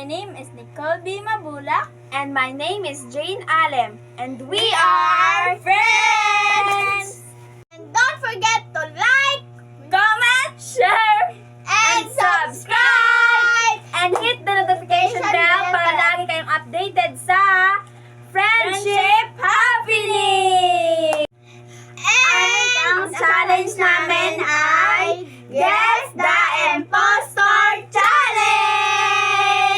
My name is Nicole B. Mabulak. And my name is Jane Alem. And we are friends! And don't forget to like, Comment, share, and subscribe! and hit the notification bell para lagi kayong updated sa Friendship Happening! And Ang challenge namin ay Guess the Impostor Challenge!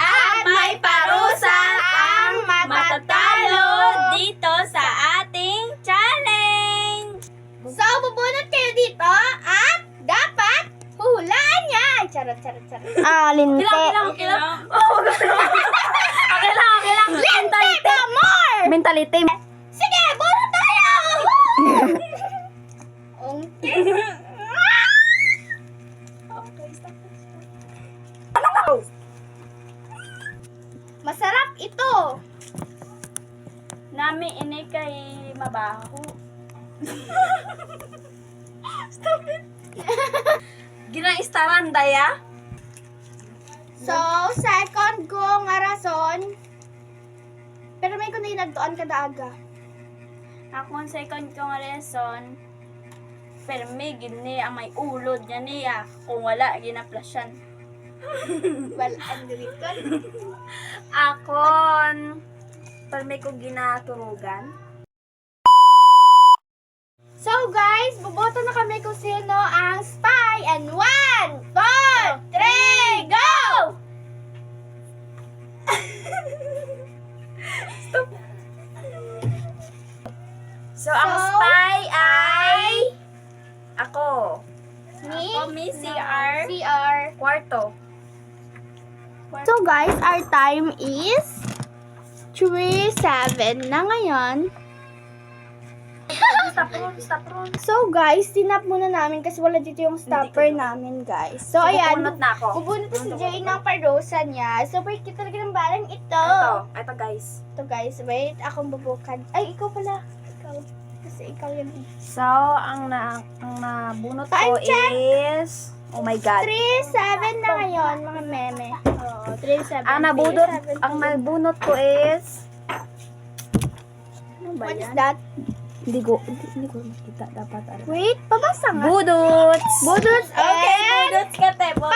At may parusa ang matatalo dito sa ating challenge! so, bubunot kayo dito at dapat huhulaan niya. Charot. Linte. Kailang. Oh, okay lang. Lente ka more! Mentality. Sige, bunot tayo! Okay. Masarap ito. Nami ini kay mabaho. Stop it. Ginaistaran daya. So, second ko nga rason. Pero may kung nagtuan ka daaga. Ako ang second ko nga lesson. Permi gini ang may ulod niya niya. Kung wala, ginaplasyan. Well, ang dilikon. Akon. Permi ko ginaturugan. So guys, buboto na kami kung sino ang spy. And 1, 2, 3, go! Stop. So, ang spy ay ako. Me? Ako, Miss CR. CR. Kwarto. So guys, our time is 3:07 na ngayon. Stop ron. So guys, tinap muna namin kasi wala dito yung stopper namin guys. So ayan, Bubunot na ako. bubunot na si Jay ng parusa niya. Super cute talaga ng balang ito. Ito guys. Ito guys, wait, akong bubukan. Ay, ikaw pala. Ikaw. Kasi ikaw yan eh. So, ang nabunot Time ko check. is, oh my God. 3:07 na ngayon, mga meme. Oo, 3:07. Ang nabunot ko is, ano ba What is yan? that? Hindi ko makita dapat. Wait, pabasa nga. Budots! Budots and budots ka te. 5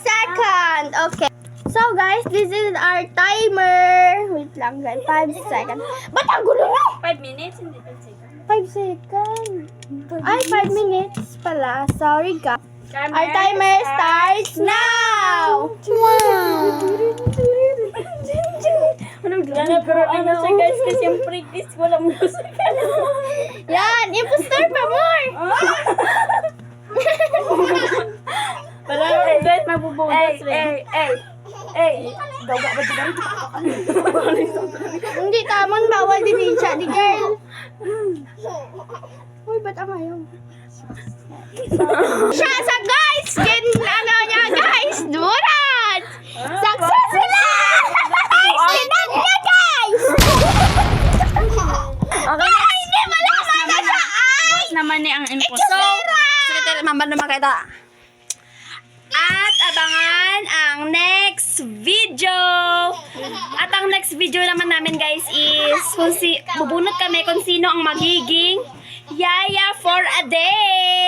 seconds. Okay. So guys, this is our timer. Wait lang guys, 5 seconds. Ba't ang gulo na? 5 minutes, hindi 5 seconds. 5 seconds. Ay, 5 minutes pala. Sorry guys. Our timer starts now! Wow! Ano siya guys, kasi yung practice wala musika. Yan! Impostor pa more! Parang guys, mabubunas rin. Dawa ba di ganito? Hindi, tamang bawal din siya, di girl. Uy, ba't ang ayaw? Siya sa guys! Ano niya guys? Durat! Success sila! Sinag niya guys! Okay, Ay, hindi malaman na siya! Ay! boss naman ni ang impostor. Secretary, mamba na makita. At abangan ang next video. At ang next video naman namin guys is bubunot kami kung sino ang magiging yaya for a day.